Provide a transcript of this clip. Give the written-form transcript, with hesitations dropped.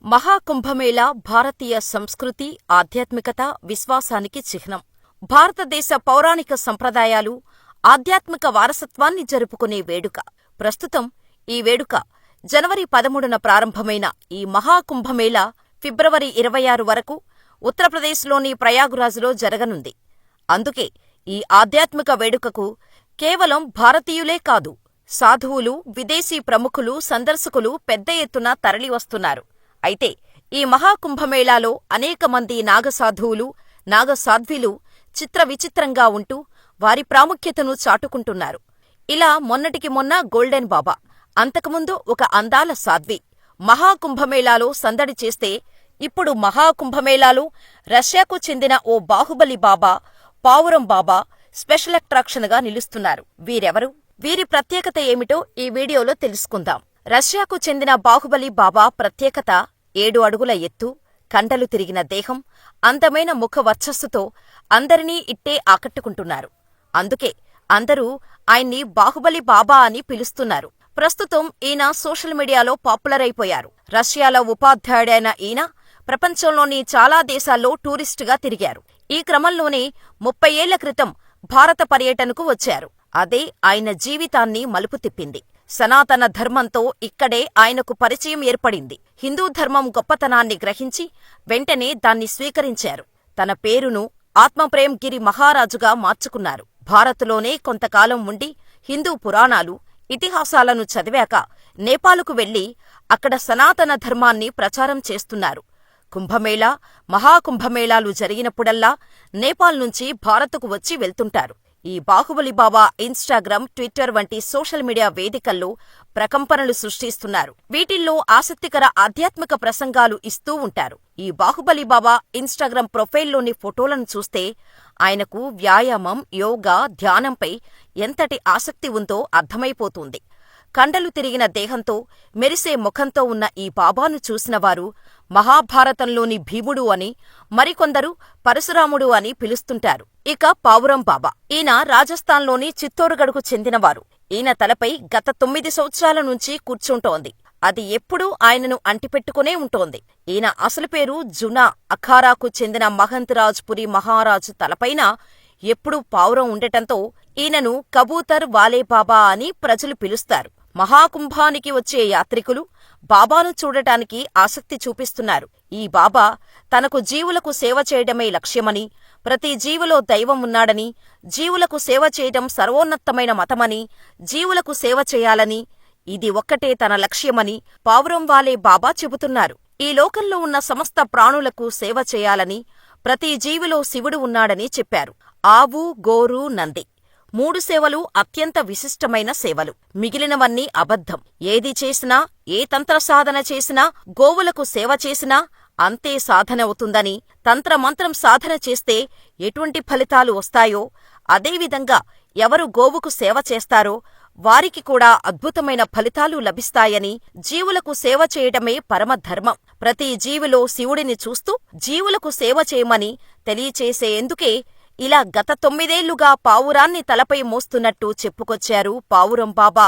మహాకుంభమేళా భారతీయ సంస్కృతి, ఆధ్యాత్మికత, విశ్వాసానికి చిహ్నం. భారతదేశ పౌరాణిక సంప్రదాయాలు, ఆధ్యాత్మిక వారసత్వాన్ని జరుపుకునే వేడుక. ప్రస్తుతం ఈ వేడుక జనవరి 13న ప్రారంభమైన ఈ మహాకుంభమేళా ఫిబ్రవరి 26 వరకు ఉత్తరప్రదేశ్లోని ప్రయాగ్రాజ్లో జరగనుంది. అందుకే ఈ ఆధ్యాత్మిక వేడుకకు కేవలం భారతీయులే కాదు, సాధువులు, విదేశీ ప్రముఖులు, సందర్శకులు పెద్ద ఎత్తున తరలివస్తున్నారు. అయితే ఈ మహాకుంభమేళాలో అనేకమంది నాగసాధువులు, నాగసాధ్విలు చిత్రవిచిత్రంగా ఉంటూ వారి ప్రాముఖ్యతను చాటుకుంటున్నారు. ఇలా మొన్నటికి మొన్న గోల్డెన్ బాబా, అంతకుముందు ఒక అందాల సాధ్వి మహాకుంభమేళాలో సందడి చేస్తే, ఇప్పుడు మహాకుంభమేళాలో రష్యాకు చెందిన ఓ బాహుబలి బాబా, పావురం బాబా స్పెషల్ అట్రాక్షన్గా నిలుస్తున్నారు. వీరెవరు? వీరి ప్రత్యేకత ఏమిటో ఈ వీడియోలో తెలుసుకుందాం. రష్యాకు చెందిన బాహుబలి బాబా ప్రత్యేకత 7 అడుగుల ఎత్తు, కండలు తిరిగిన దేహం, అందమైన ముఖ వర్చస్సుతో అందరినీ ఇట్టే ఆకట్టుకుంటున్నారు. అందుకే అందరూ ఆయన్ని బాహుబలి బాబా అని పిలుస్తున్నారు. ప్రస్తుతం ఈయన సోషల్ మీడియాలో పాపులర్ అయిపోయారు. రష్యాలో ఉపాధ్యాయుడైన ఈయన ప్రపంచంలోని చాలా దేశాల్లో టూరిస్టుగా తిరిగారు. ఈ క్రమంలోనే 30 ఏళ్ల క్రితం భారత పర్యటనకు వచ్చారు. అదే ఆయన జీవితాన్ని మలుపు తిప్పింది. సనాతన ధర్మంతో ఇక్కడే ఆయనకు పరిచయం ఏర్పడింది. హిందూ ధర్మం గొప్పతనాన్ని గ్రహించి వెంటనే దాన్ని స్వీకరించారు. తన పేరును ఆత్మప్రేమ్ గిరి మహారాజుగా మార్చుకున్నారు. భారత్లోనే కొంతకాలం ఉండి హిందూ పురాణాలు, ఇతిహాసాలను చదివాక నేపాలుకు వెళ్లి అక్కడ సనాతన ధర్మాన్ని ప్రచారం చేస్తున్నారు. కుంభమేళా, మహాకుంభమేళాలు జరిగినప్పుడల్లా నేపాల్ నుంచి భారత్కు వచ్చి వెళ్తుంటారు. ఈ బాహుబలి బాబా ఇన్స్టాగ్రామ్, ట్విట్టర్ వంటి సోషల్ మీడియా వేదికల్లో ప్రకంపనలు సృష్టిస్తున్నారు. వీటిల్లో ఆసక్తికర ఆధ్యాత్మిక ప్రసంగాలు ఇస్తూ ఉంటారు. ఈ బాహుబలి బాబా ఇన్స్టాగ్రామ్ ప్రొఫైల్లోని ఫోటోలను చూస్తే ఆయనకు వ్యాయామం, యోగా, ధ్యానంపై ఎంతటి ఆసక్తి ఉందో అర్థమైపోతుంది. కండలు తిరిగిన దేహంతో, మెరిసే ముఖంతో ఉన్న ఈ బాబాను చూసినవారు మహాభారతంలోని భీముడు అని, మరికొందరు పరశురాముడు అని పిలుస్తుంటారు. ఇక పావురం బాబా, ఈయన రాజస్థాన్లోని చిత్తోర్గఢ్కు చెందినవారు. ఈయన తలపై గత 9 సంవత్సరాల నుంచి కూర్చుంటోంది. అది ఎప్పుడూ ఆయనను అంటిపెట్టుకునే ఉంటోంది. ఈయన అసలు పేరు జునా. అఖారాకు చెందిన మహంత్ రాజ్ పురి మహారాజు తలపైన ఎప్పుడూ పావురం ఉండటంతో ఈయనను కబూతర్ వాలే బాబా అని ప్రజలు పిలుస్తారు. మహాకుంభానికి వచ్చే యాత్రికులు బాబాను చూడటానికి ఆసక్తి చూపిస్తున్నారు. ఈ బాబా తనకు జీవులకు సేవ చేయడమే లక్ష్యమని, ప్రతి జీవులో దైవం ఉన్నాడని, జీవులకు సేవ చేయడం సర్వోన్నతమైన మతమని, జీవులకు సేవ చేయాలని, ఇది ఒక్కటే తన లక్ష్యమని పావురం వాలే బాబా చెబుతున్నారు. ఈ లోకంలో ఉన్న సమస్త ప్రాణులకు సేవ చేయాలని, ప్రతి జీవిలో శివుడు ఉన్నాడని చెప్పారు. ఆవు, గోరు, నంది 3 సేవలు అత్యంత విశిష్టమైన సేవలు. మిగిలినవన్నీ అబద్ధం. ఏది చేసినా, ఏ తంత్రసాధన చేసినా, గోవులకు సేవ చేసినా అంతే సాధనవుతుందని, తంత్రమంత్రం సాధన చేస్తే ఎటువంటి ఫలితాలు వస్తాయో అదేవిధంగా ఎవరు గోవుకు సేవ చేస్తారో వారికి కూడా అద్భుతమైన ఫలితాలు లభిస్తాయని, జీవులకు సేవ చేయడమే పరమధర్మం. ప్రతి జీవిలో శివుడిని చూస్తూ జీవులకు సేవ చేయమని తెలియచేసేందుకే ఇలా గత 9 ఏళ్లుగా పావురాన్ని తలపై మోస్తున్నట్టు చెప్పుకొచ్చారు పావురం బాబా.